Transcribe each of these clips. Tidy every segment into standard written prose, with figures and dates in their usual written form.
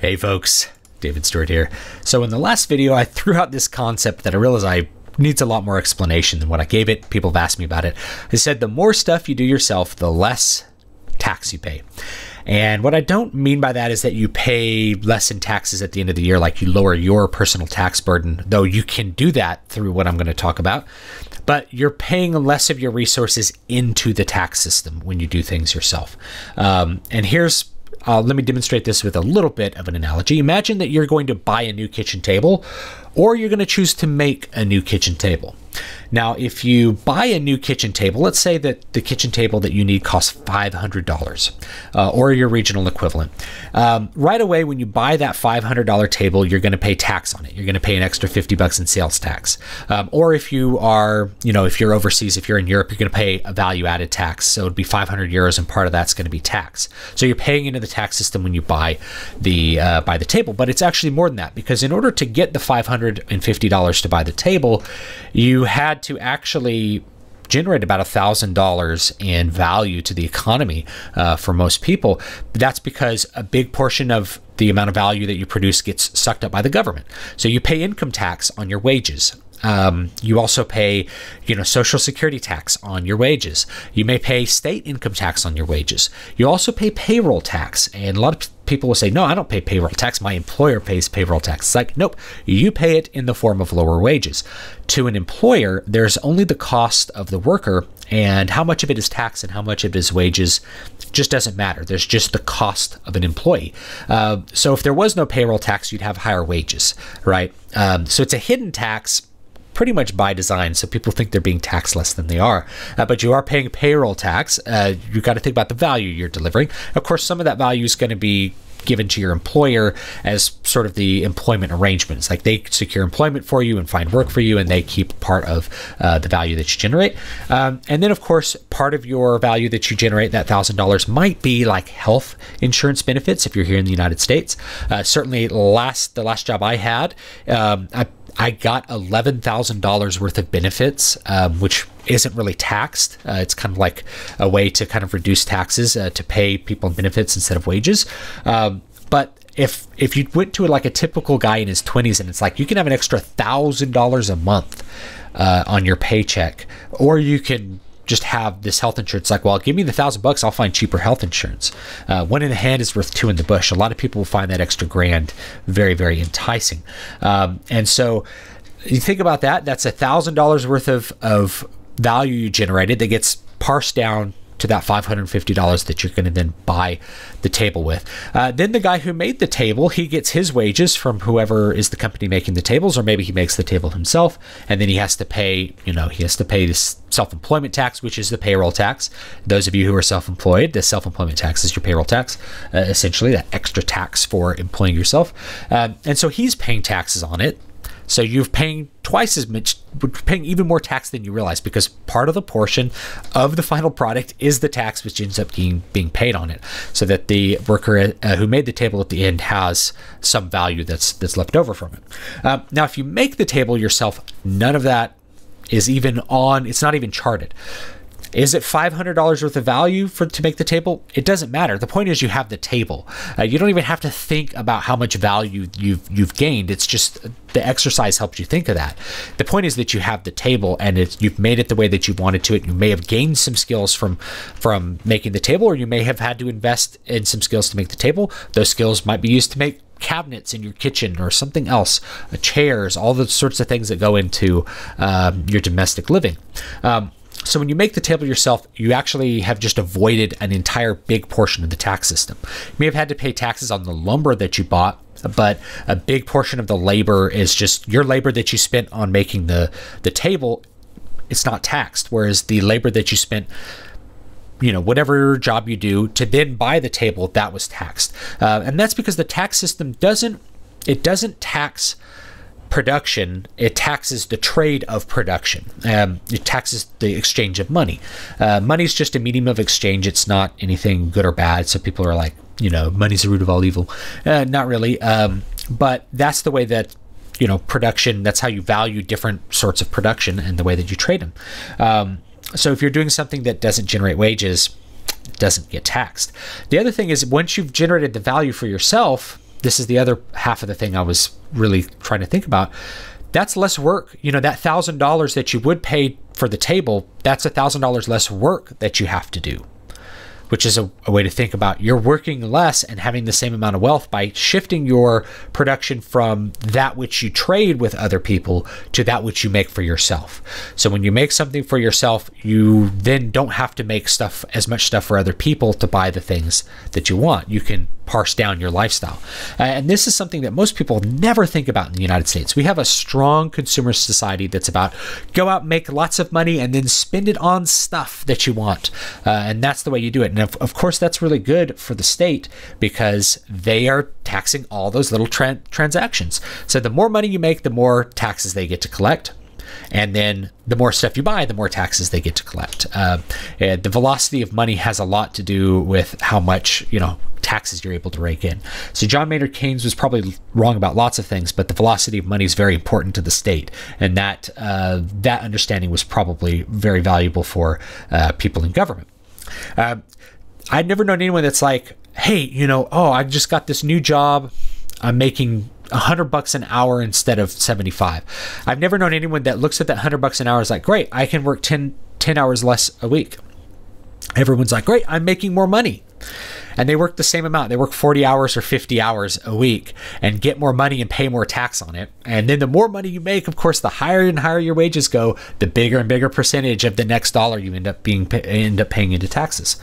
Hey folks, David Stewart here. So in the last video, I threw out this concept that I realized needs a lot more explanation than what I gave it. People have asked me about it. I said the more stuff you do yourself, the less tax you pay. And what I don't mean by that is that you pay less in taxes at the end of the year, like you lower your personal tax burden, though you can do that through what I'm going to talk about. But you're paying less of your resources into the tax system when you do things yourself. Let me demonstrate this with a little bit of an analogy. Imagine that you're going to buy a new kitchen table, or you're going to choose to make a new kitchen table. Now, if you buy a new kitchen table, let's say that the kitchen table that you need costs $500 or your regional equivalent. Right away, when you buy that $500 table, you're going to pay tax on it. You're going to pay an extra $50 in sales tax. Or if you are, if you're overseas, if you're in Europe, you're going to pay a value-added tax. So it'd be 500 euros, and part of that's going to be tax. So you're paying into the tax system when you buy the table. But it's actually more than that, because in order to get the $550 to buy the table, you had to actually generate about $1,000 in value to the economy for most people. That's because a big portion of the amount of value that you produce gets sucked up by the government. So you pay income tax on your wages. You also pay, Social Security tax on your wages. You may pay state income tax on your wages. You also pay payroll tax. And a lot of people will say, no, I don't pay payroll tax. My employer pays payroll tax. It's like, nope, you pay it in the form of lower wages. To an employer, there's only the cost of the worker, and how much of it is tax and how much of it is wages just doesn't matter. There's just the cost of an employee. So if there was no payroll tax, you'd have higher wages, right? So it's a hidden tax pretty much by design, so people think they're being taxed less than they are. But you are paying payroll tax. You've got to think about the value you're delivering. Of course, some of that value is going to be given to your employer as sort of the employment arrangements. Like they secure employment for you and find work for you, and they keep part of the value that you generate. And then, of course, part of your value that you generate, that $1,000, might be like health insurance benefits if you're here in the United States. Certainly, the last job I had, I got $11,000 worth of benefits, which isn't really taxed. It's kind of like a way to kind of reduce taxes to pay people benefits instead of wages. But if you went to like a typical guy in his 20s and it's like you can have an extra $1,000 a month on your paycheck, or you can just have this health insurance. Like, well, give me the $1,000, I'll find cheaper health insurance. One in the hand is worth two in the bush. A lot of people will find that extra grand very, very enticing. And so you think about that. That's $1,000 worth of value you generated that gets parsed down to that $550 that you're going to then buy the table with. Then the guy who made the table, he gets his wages from whoever is the company making the tables, or maybe he makes the table himself, and then he has to pay, this self-employment tax, which is the payroll tax. Those of you who are self-employed, the self-employment tax is your payroll tax, essentially that extra tax for employing yourself. And so he's paying taxes on it. So you're paying twice as much, paying even more tax than you realize, because part of the portion of the final product is the tax which ends up being paid on it, so that the worker who made the table at the end has some value that's left over from it. Now, if you make the table yourself, none of that is even on. It's not even charted. Is it $500 worth of value to make the table? It doesn't matter. The point is you have the table. You don't even have to think about how much value you've gained. It's just the exercise helps you think of that. The point is that you have the table, and you've made it the way that you wanted to. You may have gained some skills from making the table, or you may have had to invest in some skills to make the table. Those skills might be used to make cabinets in your kitchen or something else, chairs, all the sorts of things that go into your domestic living. So when you make the table yourself, you actually have just avoided an entire big portion of the tax system. You may have had to pay taxes on the lumber that you bought, but a big portion of the labor is just your labor that you spent on making the table. It's not taxed, whereas the labor that you spent, whatever job you do to then buy the table, that was taxed. And that's because the tax system doesn't tax production, it taxes the trade of production. It taxes the exchange of money. Money is just a medium of exchange. It's not anything good or bad. So people are like, money's the root of all evil. Not really. But that's the way that, production, that's how you value different sorts of production and the way that you trade them. So if you're doing something that doesn't generate wages, it doesn't get taxed. The other thing is, once you've generated the value for yourself, this is the other half of the thing I was really trying to think about. That's less work. You know, that $1,000 that you would pay for the table, that's $1,000 less work that you have to do, which is a way to think about you're working less and having the same amount of wealth by shifting your production from that which you trade with other people to that which you make for yourself. So when you make something for yourself, you then don't have to make as much stuff for other people to buy the things that you want. You can parse down your lifestyle. And this is something that most people never think about in the United States. We have a strong consumer society that's about go out, make lots of money, and then spend it on stuff that you want. And that's the way you do it. And of course, that's really good for the state because they are taxing all those little transactions. So the more money you make, the more taxes they get to collect. And then the more stuff you buy, the more taxes they get to collect. The velocity of money has a lot to do with how much, taxes you're able to rake in. So John Maynard Keynes was probably wrong about lots of things, but the velocity of money is very important to the state. And that understanding was probably very valuable for people in government. I'd never known anyone that's like, hey, I just got this new job. I'm making $100 an hour instead of 75. I've never known anyone that looks at that $100 an hour is like, great, I can work 10 hours less a week. Everyone's like, great, I'm making more money. And they work the same amount. They work 40 hours or 50 hours a week and get more money and pay more tax on it. And then the more money you make, of course, the higher and higher your wages go, the bigger and bigger percentage of the next dollar you end up paying into taxes.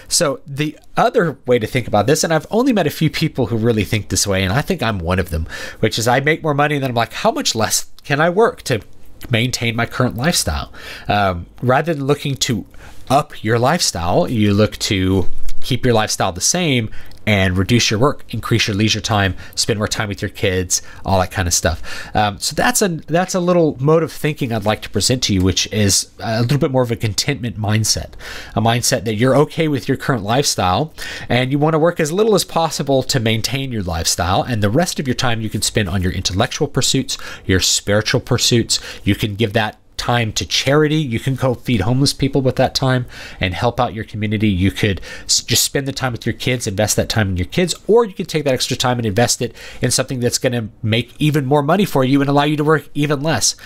So the other way to think about this, and I've only met a few people who really think this way, and I think I'm one of them, which is I make more money and then I'm like, how much less can I work to maintain my current lifestyle? Rather than looking to up your lifestyle, you look to keep your lifestyle the same and reduce your work, increase your leisure time, spend more time with your kids, all that kind of stuff. So that's a little mode of thinking I'd like to present to you, which is a little bit more of a contentment mindset, a mindset that you're okay with your current lifestyle and you want to work as little as possible to maintain your lifestyle. And the rest of your time you can spend on your intellectual pursuits, your spiritual pursuits. You can give that time to charity. You can go feed homeless people with that time and help out your community. You could just spend the time with your kids, invest that time in your kids, or you could take that extra time and invest it in something that's going to make even more money for you and allow you to work even less.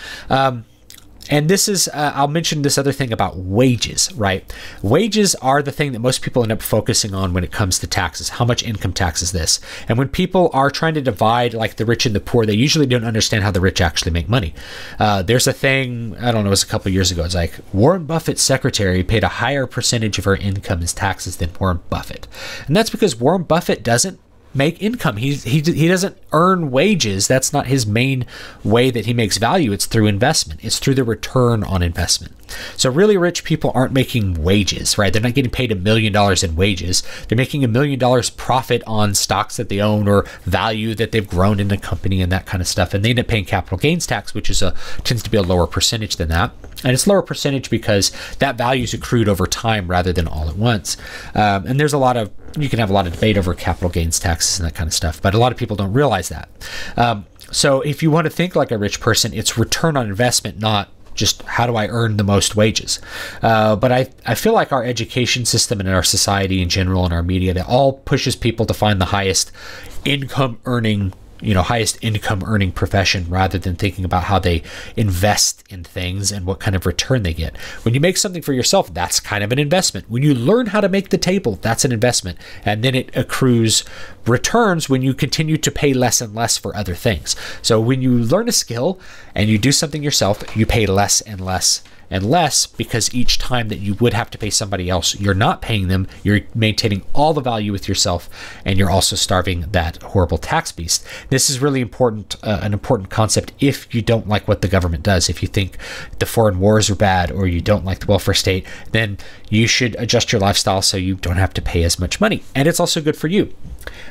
And this is, I'll mention this other thing about wages, right? Wages are the thing that most people end up focusing on when it comes to taxes. How much income tax is this? And when people are trying to divide like the rich and the poor, they usually don't understand how the rich actually make money. There's a thing, I don't know, it was a couple of years ago. It's like Warren Buffett's secretary paid a higher percentage of her income as taxes than Warren Buffett. And that's because Warren Buffett doesn't make income. He doesn't earn wages. That's not his main way that he makes value. It's through investment. It's through the return on investment. So really rich people aren't making wages, right? They're not getting paid $1 million in wages. They're making $1 million profit on stocks that they own or value that they've grown in the company and that kind of stuff. And they end up paying capital gains tax, which tends to be a lower percentage than that. And it's lower percentage because that value is accrued over time rather than all at once. And there's you can have a lot of debate over capital gains taxes and that kind of stuff, but a lot of people don't realize that. So if you want to think like a rich person, it's return on investment, not just how do I earn the most wages. But I feel like our education system and our society in general and our media, that all pushes people to find the highest income earning profession rather than thinking about how they invest in things and what kind of return they get. When you make something for yourself, that's kind of an investment. When you learn how to make the table, that's an investment. And then it accrues returns when you continue to pay less and less for other things. So when you learn a skill and you do something yourself, you pay less and less and less, because each time that you would have to pay somebody else, you're not paying them, you're maintaining all the value with yourself, and you're also starving that horrible tax beast. This is really important, an important concept if you don't like what the government does. If you think the foreign wars are bad or you don't like the welfare state, then you should adjust your lifestyle so you don't have to pay as much money. And it's also good for you.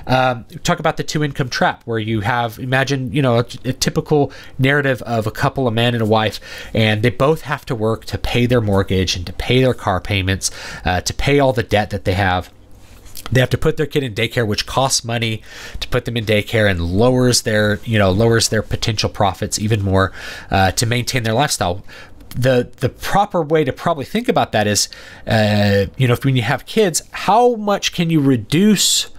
Talk about the two-income trap, where you have, imagine, a typical narrative of a couple, a man and a wife, and they both have to work to pay their mortgage and to pay their car payments, to pay all the debt that they have. They have to put their kid in daycare, which costs money to put them in daycare and lowers their potential profits even more, to maintain their lifestyle. The proper way to probably think about that is, when you have kids, how much can you reduce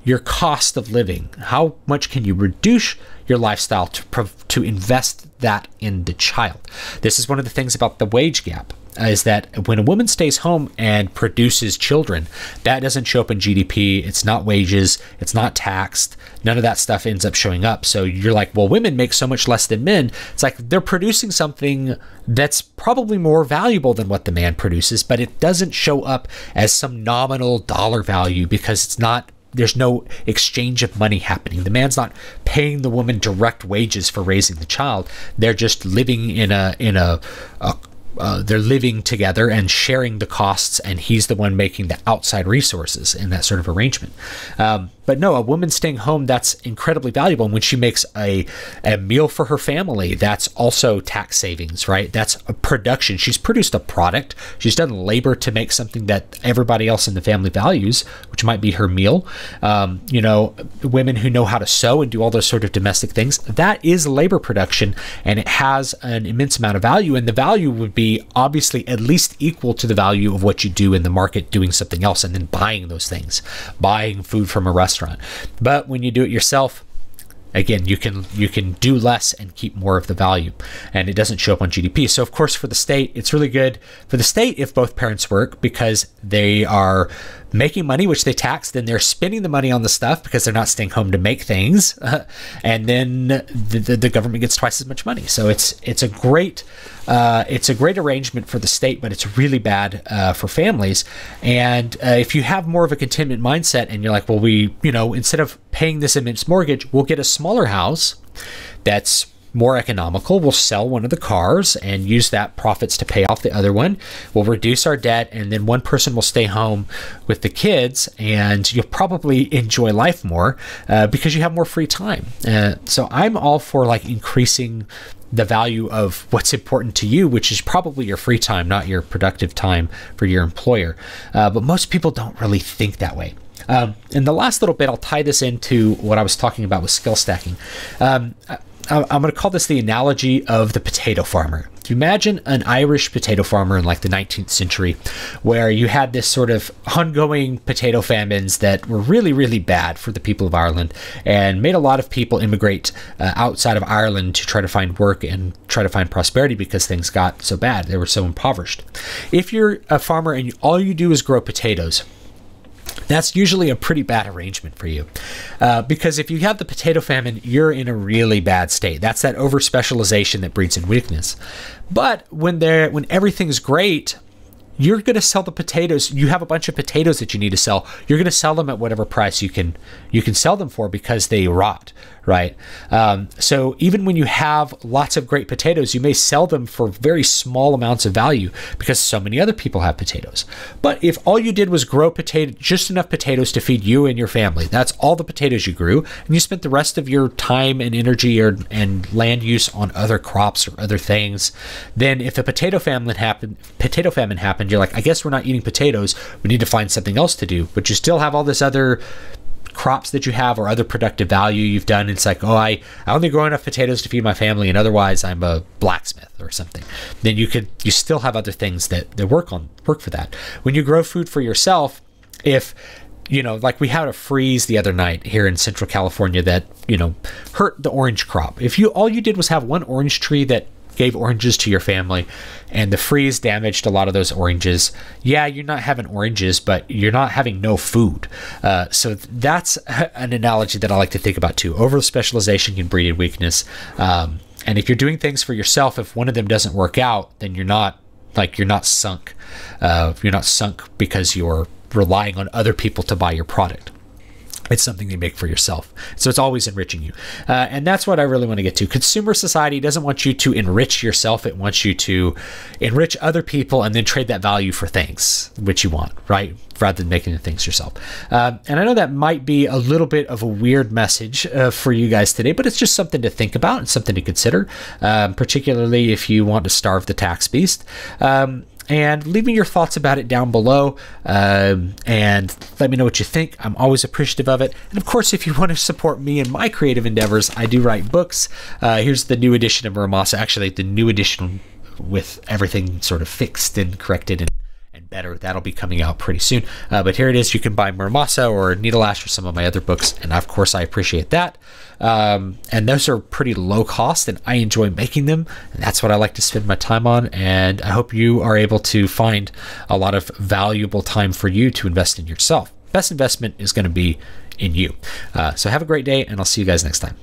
your cost of living? How much can you reduce your lifestyle to invest that in the child? This is one of the things about the wage gap, is that when a woman stays home and produces children, that doesn't show up in GDP. It's not wages. It's not taxed. None of that stuff ends up showing up. So you're like, well, women make so much less than men. It's like they're producing something that's probably more valuable than what the man produces, but it doesn't show up as some nominal dollar value because it's not, there's no exchange of money happening. The man's not paying the woman direct wages for raising the child. They're just living they're living together and sharing the costs, and he's the one making the outside resources in that sort of arrangement. But no, a woman staying home, that's incredibly valuable. And when she makes a meal for her family, that's also tax savings, right? That's a production. She's produced a product. She's done labor to make something that everybody else in the family values, which might be her meal. You know, women who know how to sew and do all those sort of domestic things, that is labor production, and it has an immense amount of value. And the value would be obviously at least equal to the value of what you do in the market doing something else and then buying those things, buying food from a restaurant. But when you do it yourself, again, you can do less and keep more of the value, and it doesn't show up on GDP. So of course, for the state, it's really good for the state if both parents work, because they are making money, which they tax. Then they're spending the money on the stuff because they're not staying home to make things, and then the government gets twice as much money. So it's a great arrangement for the state, but it's really bad for families. And if you have more of a contentment mindset, and you're like, well, instead of paying this immense mortgage, we'll get a smaller house that's more economical. We'll sell one of the cars and use that profits to pay off the other one. We'll reduce our debt, and then one person will stay home with the kids, and you'll probably enjoy life more because you have more free time. So I'm all for like increasing the value of what's important to you, which is probably your free time, not your productive time for your employer. But most people don't really think that way. In the last little bit, I'll tie this into what I was talking about with skill stacking. I'm going to call this the analogy of the potato farmer. Imagine an Irish potato farmer in like the 19th century, where you had this sort of ongoing potato famines that were really, really bad for the people of Ireland, and made a lot of people immigrate outside of Ireland to try to find work and try to find prosperity because things got so bad. They were so impoverished. If you're a farmer and all you do is grow potatoes, that's usually a pretty bad arrangement for you, because if you have the potato famine, you're in a really bad state. That's that over specialization that breeds in weakness. But when everything's great, you're going to sell the potatoes. You have a bunch of potatoes that you need to sell. You're going to sell them at whatever price you can sell them for, because they rot, right? So even when you have lots of great potatoes, you may sell them for very small amounts of value because so many other people have potatoes. But if all you did was grow just enough potatoes to feed you and your family, that's all the potatoes you grew, and you spent the rest of your time and energy and land use on other crops or other things, then if a potato famine happened, you're like, I guess we're not eating potatoes. We need to find something else to do. But you still have all this other crops that you have or other productive value you've done. It's like, oh, I only grow enough potatoes to feed my family, and otherwise I'm a blacksmith or something. Then you still have other things that work for that. When you grow food for yourself, if like we had a freeze the other night here in Central California that hurt the orange crop. If all you did was have one orange tree that gave oranges to your family, and the freeze damaged a lot of those oranges, yeah, you're not having oranges, but you're not having no food. So that's an analogy that I like to think about too. Over specialization can breed weakness. And if you're doing things for yourself, if one of them doesn't work out, then you're not sunk. You're not sunk because you're relying on other people to buy your product. It's something you make for yourself. So it's always enriching you. And that's what I really want to get to. Consumer society doesn't want you to enrich yourself. It wants you to enrich other people and then trade that value for things which you want, right? Rather than making the things yourself. And I know that might be a little bit of a weird message for you guys today, but it's just something to think about and something to consider, particularly if you want to starve the tax beast. And leave me your thoughts about it down below, and let me know what you think. I'm always appreciative of it. And of course, if you want to support me and my creative endeavors, I do write books. Here's the new edition of Muramasa, actually the new edition with everything sort of fixed and corrected and better. That'll be coming out pretty soon. But here it is. You can buy Muramasa or Needle Ash or some of my other books, and of course I appreciate that. And those are pretty low cost, and I enjoy making them, and that's what I like to spend my time on. And I hope you are able to find a lot of valuable time for you to invest in yourself. Best investment is going to be in you. So have a great day, and I'll see you guys next time.